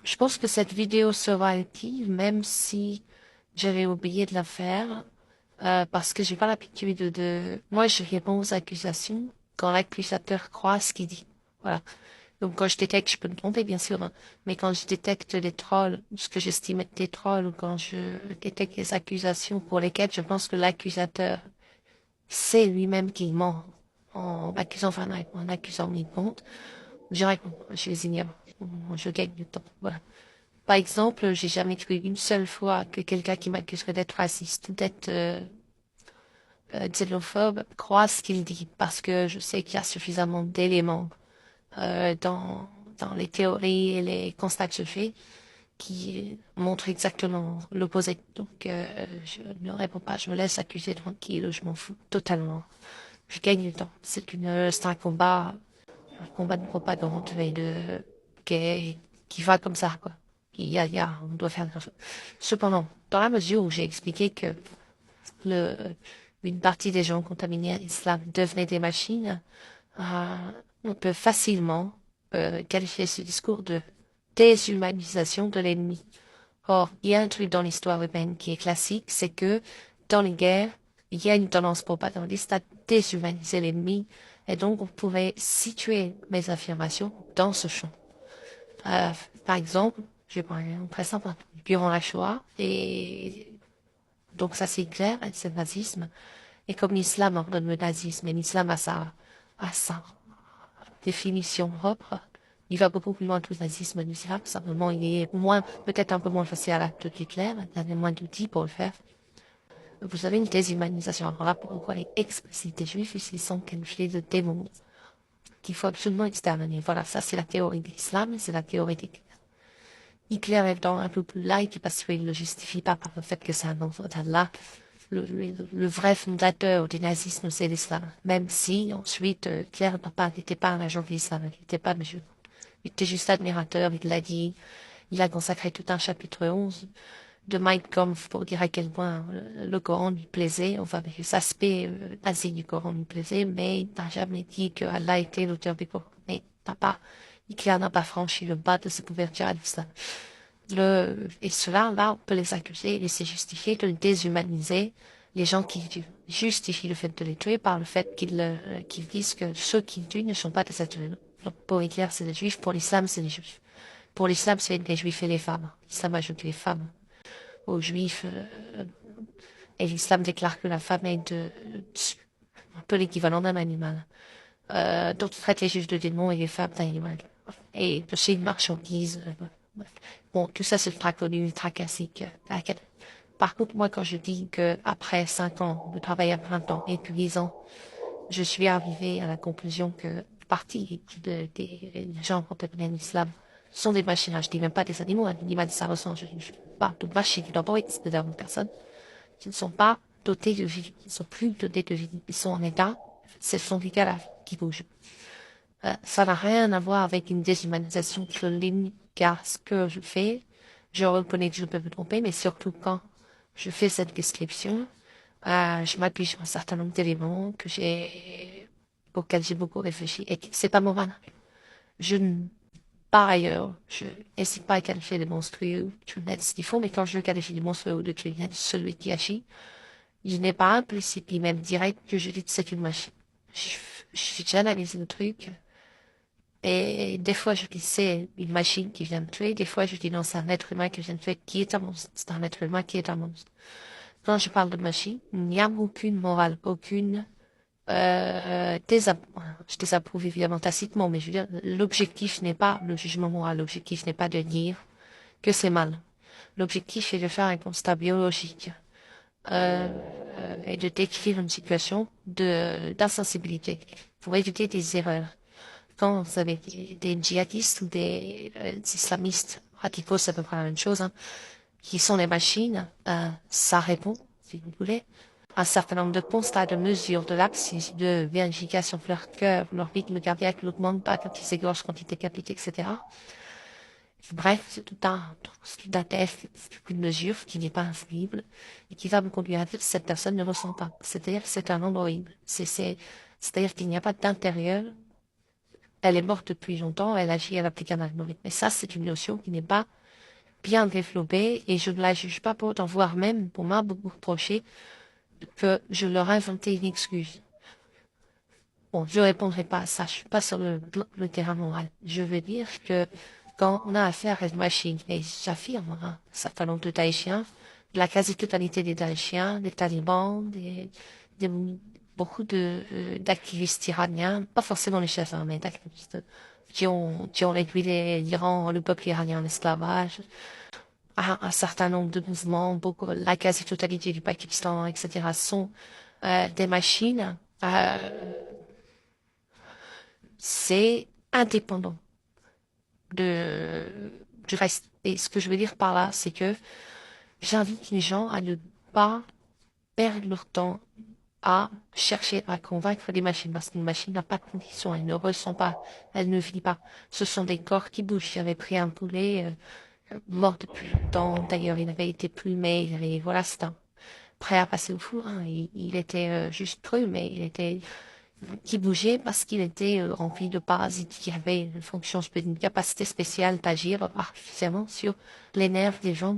Je pense que cette vidéo sera utile, même si j'avais oublié de la faire, parce que j'ai pas l'habitude moi, je réponds aux accusations quand l'accusateur croit ce qu'il dit. Voilà. Donc, quand je détecte, je peux me tromper, bien sûr, hein, mais quand je détecte des trolls, ce que j'estime être des trolls, ou quand je détecte des accusations pour lesquelles je pense que l'accusateur sait lui-même qu'il ment en accusant Van Eyck, en accusant Midmont, je réponds, je les ignore, je gagne du temps, voilà. Par exemple, j'ai jamais cru une seule fois que quelqu'un qui m'accuserait d'être raciste ou d'être xénophobe croit ce qu'il dit, parce que je sais qu'il y a suffisamment d'éléments dans les théories et les constats que je fais qui montrent exactement l'opposé. Donc, je ne réponds pas, je me laisse accuser tranquille, je m'en fous totalement. Je gagne du temps. C'est un combat de propagande et qui va comme ça, quoi. On doit faire quelque chose. Cependant, dans la mesure où j'ai expliqué que le, une partie des gens contaminés à l'islam devenaient des machines, euh, on peut facilement qualifier ce discours de déshumanisation de l'ennemi. Or, il y a un truc dans l'histoire humaine qui est classique, c'est que dans les guerres, il y a une tendance propagandiste à déshumaniser l'ennemi, et donc on pourrait situer mes affirmations dans ce champ. Euh, Par exemple, je vais prendre un exemple très simple, durant la Shoah, et donc ça c'est clair, c'est le nazisme, et comme l'islam ordonne le nazisme, et l'islam a sa définition propre, il va beaucoup plus loin que le nazisme du l'islam, simplement il est moins, peut-être un peu moins facile à l'acte d'Hitler, il avait moins d'outils pour le faire. Vous avez une déshumanisation. Alors là, pourquoi les explicite des juifs, ils sont qualifiés de démons qu'il faut absolument exterminer. Voilà, ça c'est la théorie de l'islam, c'est la théorie d'Hitler. Hitler étant un peu plus light parce qu'il ne le justifie pas par le fait que c'est un enfant d'Allah. Le vrai fondateur du nazisme, c'est l'islam. Même si, ensuite, Hitler n'était pas un agent de l'islam, il n'était pas monsieur. Il était juste admirateur, il l'a dit. Il a consacré tout un chapitre 11 de Mein Kampf pour dire à quel point le Coran lui plaisait, enfin, les aspects nazis du Coran lui plaisaient, mais il n'a jamais dit que Allah était l'auteur du Coran. Mais Hitler n'a pas franchi le bas de ce couverture à l'islam. Et cela, là, on peut les accuser et c'est justifié de déshumaniser les gens qui justifient le fait de les tuer par le fait qu'ils disent que ceux qui tuent ne sont pas des êtres humains. Donc, pour Hitler, c'est les juifs, pour l'islam, c'est les juifs. Pour l'islam, c'est les juifs et les femmes. L'islam ajoute les femmes aux juifs, et l'islam déclare que la femme est un peu l'équivalent d'un animal. D'autres traitent les juifs de démons et les femmes d'animal. Et c'est une marchandise. Bref. Bon, tout ça, c'est ultra connu, ultra classique. Par contre, moi, quand je dis que après 5 ans de travail à plein temps, épuisant, je suis arrivé à la conclusion que partie des gens contemporains de l'islam sont des machines. Je dis même pas des animaux, un animal, ça ressemble. Je dis pas de machines, il doit pas exister dans une personne qui ne sont pas dotés de vie, qui ne sont plus dotés de vie. Ils sont en état, ce sont des cadavres qui bougent. Ça n'a rien à voir avec une déshumanisation de ligne, car ce que je fais, je reconnais que je peux me tromper, mais surtout quand je fais cette description, je m'appuie sur un certain nombre d'éléments auxquels j'ai beaucoup réfléchi et que c'est pas moral. Je ne, Par ailleurs, je n'hésite pas à qualifier de monstrueux, je ne ce qu'il faut, mais quand je qualifie de monstrueux ou de criminel, celui qui agit, je n'ai pas implicite ni même direct que je dis que c'est une machine. Je, J'analyse le truc, et des fois, je dis c'est une machine qui vient me tuer. Des fois, je dis non, c'est un être humain qui vient me tuer, qui est un monstre. C'est un être humain qui est un monstre. Quand je parle de machine, il n'y a aucune morale, aucune je désapprouve évidemment tacitement, mais je veux dire, l'objectif n'est pas le jugement moral. L'objectif n'est pas de dire que c'est mal. L'objectif est de faire un constat biologique et de décrire une situation d'insensibilité pour éviter des erreurs quand vous avez des djihadistes ou des islamistes radicaux, c'est à peu près la même chose, hein, qui sont des machines, ça répond, si vous voulez, à un certain nombre de constats, de mesures, de laxisme, de vérification de leur cœur, leur rythme cardiaque n'augmente pas quand ils s'égorgent, quand ils décapitent, etc. Bref, c'est tout un test, une mesure qui n'est pas infaillible et qui va me conduire à dire que cette personne ne ressent pas. C'est-à-dire que c'est un androïde. C'est-à-dire qu'il n'y a pas d'intérieur elle est morte depuis longtemps, elle agit à l'appliquer un algorithme. Mais ça, c'est une notion qui n'est pas bien développée et je ne la juge pas pour autant, voire même, pour m'a beaucoup reproché que je leur ai inventé une excuse. Bon, je répondrai pas à ça, je suis pas sur le terrain moral. Je veux dire que quand on a affaire à une machine, et j'affirme, hein, un certain nombre de Tahitiens, la quasi-totalité des Tahitiens, des talibans, des- beaucoup d'activistes iraniens, pas forcément les chefs, hein, mais d'activistes qui ont réduit l'Iran, le peuple iranien en esclavage, un certain nombre de mouvements, beaucoup, la quasi-totalité du Pakistan, etc., sont des machines. C'est indépendant de, du reste. Et ce que je veux dire par là, c'est que j'invite les gens à ne pas perdre leur temps à chercher à convaincre les machines, parce qu'une machine n'a pas de condition, elle ne ressent pas, elle ne vit pas. Ce sont des corps qui bougent. J'avais pris un poulet mort depuis longtemps, d'ailleurs il avait été plumé, il avait, voilà, c'était prêt à passer au four, hein. Il était juste cru, mais il était qui bougeait parce qu'il était rempli de parasites, qui avait une capacité spéciale d'agir artificiellement sur les nerfs des gens.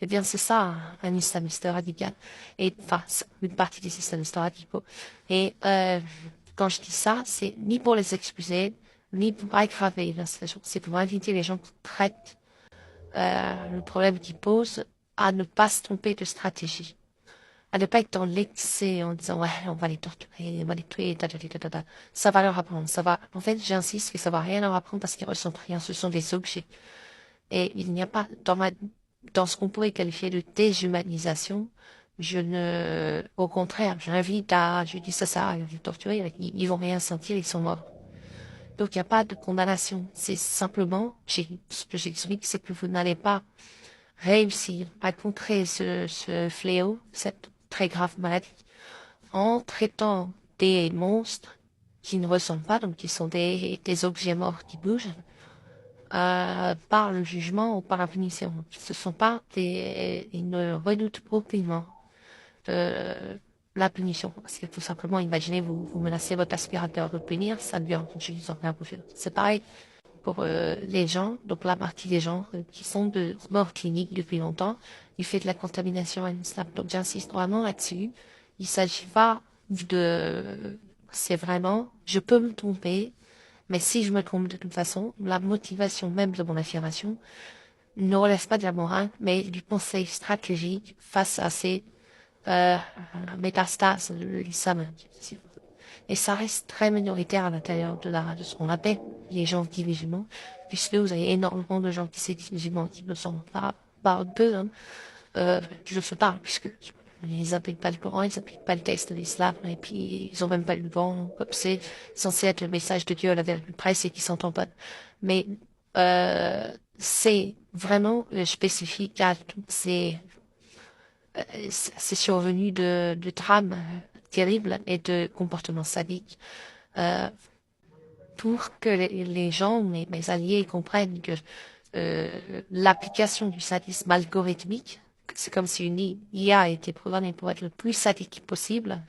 Eh bien, c'est ça, un islamiste radical. Et, enfin, une partie des islamistes radicaux. Et, quand je dis ça, c'est ni pour les excuser, ni pour aggraver la situation. C'est pour inviter les gens qui traitent, le problème qu'ils posent à ne pas se tromper de stratégie, à ne pas être dans l'excès en disant ouais on va les torturer, on va les tuer, ça va leur apprendre, ça va. En fait, j'insiste que ça va rien leur apprendre parce qu'ils ressentent rien, ce sont des objets. Et il n'y a pas dans ce qu'on pourrait qualifier de déshumanisation. Je ne, au contraire, je dis ça sert à rien de les torturer, ils vont rien sentir, ils sont morts. Donc il n'y a pas de condamnation. C'est simplement, ce que j'explique, c'est que vous n'allez pas réussir à contrer ce fléau, cette très grave maladie, en traitant des monstres qui ne ressemblent pas, donc qui sont des objets morts qui bougent, par le jugement ou par la punition. Ce sont pas ils ne redoutent aucunement euh, la punition. Parce que tout simplement, imaginez, vous menacez votre aspirateur de punir, ça devient juste en rien vous faire. C'est pareil pour les gens, donc la partie des gens qui sont de mort clinique depuis longtemps, du fait de la contamination à une SNAP. Donc j'insiste vraiment là-dessus. Il s'agit pas c'est vraiment, je peux me tromper, mais si je me trompe de toute façon, la motivation même de mon affirmation ne relève pas de la morale, mais du conseil stratégique face à ces euh, métastases de l'islam. Et ça reste très minoritaire à l'intérieur de ce qu'on appelle les gens dits musulmans, puisque vous avez énormément de gens qui se disent musulmans qui ne sont pas peu, hein. Je le fais pas, puisque ils appliquent pas le Coran, ils appliquent pas le texte de l'islam, et puis ils ont même pas le vent, comme c'est censé être le message de Dieu à la vérité presse et qui s'entend pas. Mais, c'est vraiment spécifique à toutes ces survenus de drames terribles et de comportements sadiques, euh, pour que les gens, mes alliés, comprennent que l'application du sadisme algorithmique, c'est comme si une IA était programmée pour être le plus sadique possible,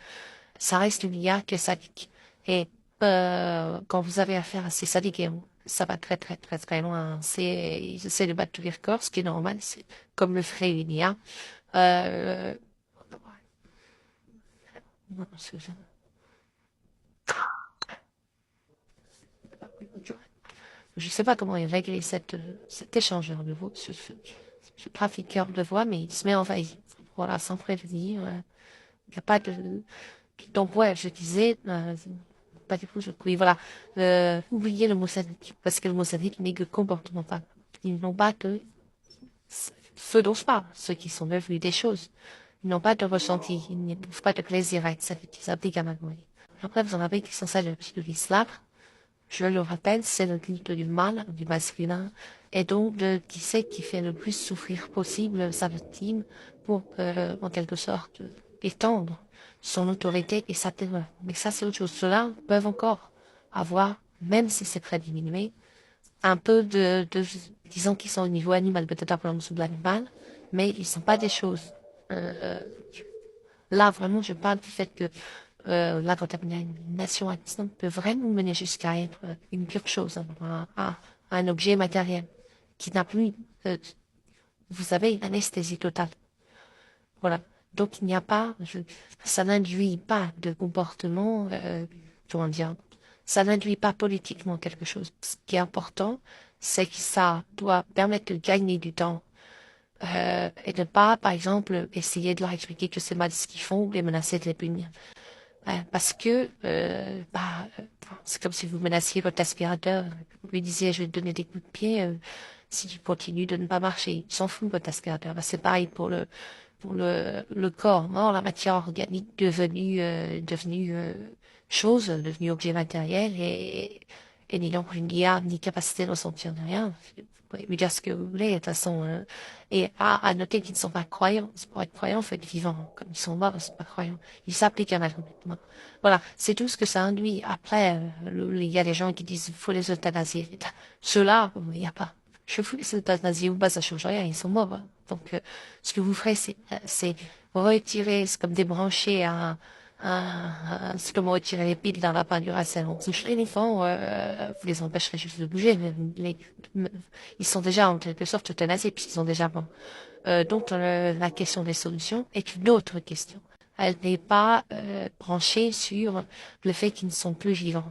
ça reste une IA qui est sadique. Et quand vous avez affaire à ces sadiques, et ça va très très très très loin, ils essaient de battre tous les records, ce qui est normal, c'est comme le ferait une IA. Euh, Je sais pas comment il règle cet échangeur de voix, ce trafiqueur de voix, mais il se met en faillite. Voilà, sans prévenir. Il n'y a pas de... Donc, ouais, je disais, pas du tout, oui, voilà, oubliez le mot sadique, parce que le mot sadique n'est que comportemental. Ils n'ont pas que ceux dont je parle, ceux qui sont devenus des choses. Ils n'ont pas de ressenti, ils n'éprouvent pas de plaisir à être sadiques, ils appliquent à ma Après, vous en avez qui sont sadiques de l'islam. Je le rappelle, c'est le culte du mal, du masculin, et donc de qui c'est qui fait le plus souffrir possible sa victime pour, en quelque sorte, étendre son autorité et sa terreur. Mais ça, c'est autre chose. Ceux-là peuvent encore avoir, même si c'est très diminué, un peu disons qu'ils sont au niveau animal, peut-être appelons sous de l'animal, mais ils sont pas des choses. Euh, Là, vraiment, je parle du fait que la contamination à distance peut vraiment mener jusqu'à être une pure chose, hein, un objet matériel qui n'a plus, vous savez, une anesthésie totale. Voilà. Donc il n'y a pas, ça n'induit pas de comportement, comment dire, ça n'induit pas politiquement quelque chose. Ce qui est important, c'est que ça doit permettre de gagner du temps et ne pas, par exemple, essayer de leur expliquer que c'est mal ce qu'ils font ou les menacer de les punir. Parce que c'est comme si vous menaciez votre aspirateur. Vous lui disiez, je vais te donner des coups de pied si tu continues de ne pas marcher. Il s'en fout, votre aspirateur. C'est pareil pour le corps, non, la matière organique devenue chose, devenue objet matériel et n'ayant plus ni âme ni capacité de ressentir de rien. Vous pouvez lui dire ce que vous voulez, de toute façon. Et à noter qu'ils ne sont pas croyants. Pour être croyants, il faut être vivant. Comme ils sont morts, ils ne sont pas croyants. Ils s'appliquent à la complètement. Voilà, c'est tout ce que ça induit. Après, il y a des gens qui disent il faut les euthanasier. Ceux-là, il n'y a pas. Je fous les euthanasier ou pas, ça change rien, ils sont morts. Donc, ce que vous ferez, c'est retirer, c'est comme débrancher c'est comme retirer les piles dans la peinture à sel. Vous toucherez les fonds, vous les empêcherez juste de bouger, mais ils sont déjà en quelque sorte euthanasiés puisqu'ils sont déjà morts. Donc, la question des solutions est une autre question. Elle n'est pas branchée sur le fait qu'ils ne sont plus vivants.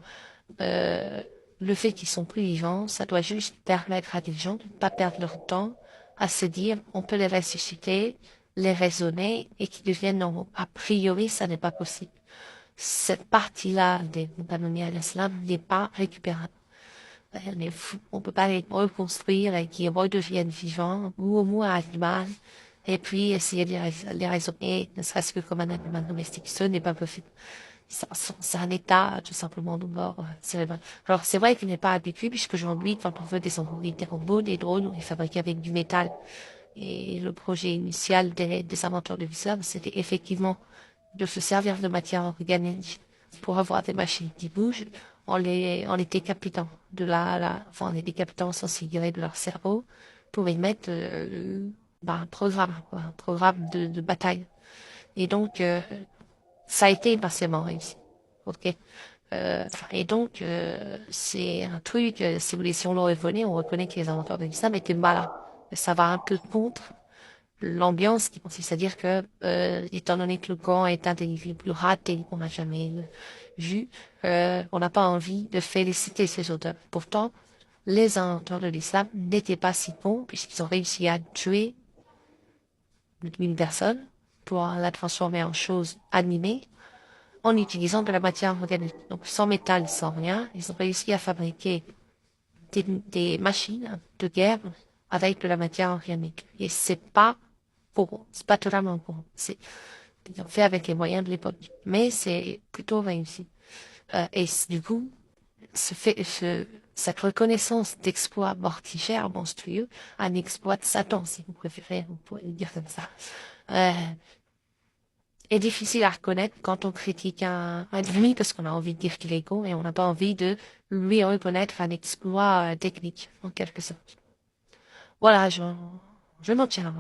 Euh, le fait qu'ils sont plus vivants, ça doit juste permettre à des gens de ne pas perdre leur temps à se dire on peut les ressusciter, les raisonner et qu'ils deviennent normaux. A priori, ça n'est pas possible. Cette partie-là des condamnés à l'islam n'est pas récupérable. On peut pas les reconstruire et qu'ils redeviennent vivants ou au moins animaux et puis essayer de les raisonner, ne serait-ce que comme un animal domestique. Ce n'est pas possible. C'est un état tout simplement de mort cérébral. Alors c'est vrai qu'il n'est pas habitué puisque aujourd'hui, quand on veut des robots, des drones, on les fabrique avec du métal. Et le projet initial des inventeurs de l'islam, c'était effectivement de se servir de matière organique pour avoir des machines qui bougent en les décapitant enfin, en les décapitant sans s'y de leur cerveau pour y mettre un programme, quoi, un programme de bataille. Et donc, ça a été partiellement réussi. Ok. Et donc, c'est un truc, si vous voulez, si on le reconnaît, on reconnaît que les inventeurs de l'islam étaient malins. Ça va un peu contre l'ambiance qui consiste à dire que, étant donné que le Coran est un des livres les plus ratés qu'on a jamais vu, on n'a pas envie de féliciter ces auteurs. Pourtant, les inventeurs de l'islam n'étaient pas si bons puisqu'ils ont réussi à tuer une personne pour la transformer en chose animée en utilisant de la matière organique. Donc, sans métal, sans rien, ils ont réussi à fabriquer des machines de guerre avec de la matière organique. Et c'est pas totalement pour. Ils ont fait avec les moyens de l'époque. Mais c'est plutôt réussi. Du coup, cette reconnaissance d'exploit mortifère, monstrueux, un exploit de Satan, si vous préférez, vous pouvez le dire comme ça, euh, est difficile à reconnaître quand on critique un ennemi parce qu'on a envie de dire qu'il est con et on n'a pas envie de lui reconnaître un exploit technique, en quelque sorte. Voilà, je m'en tiens là.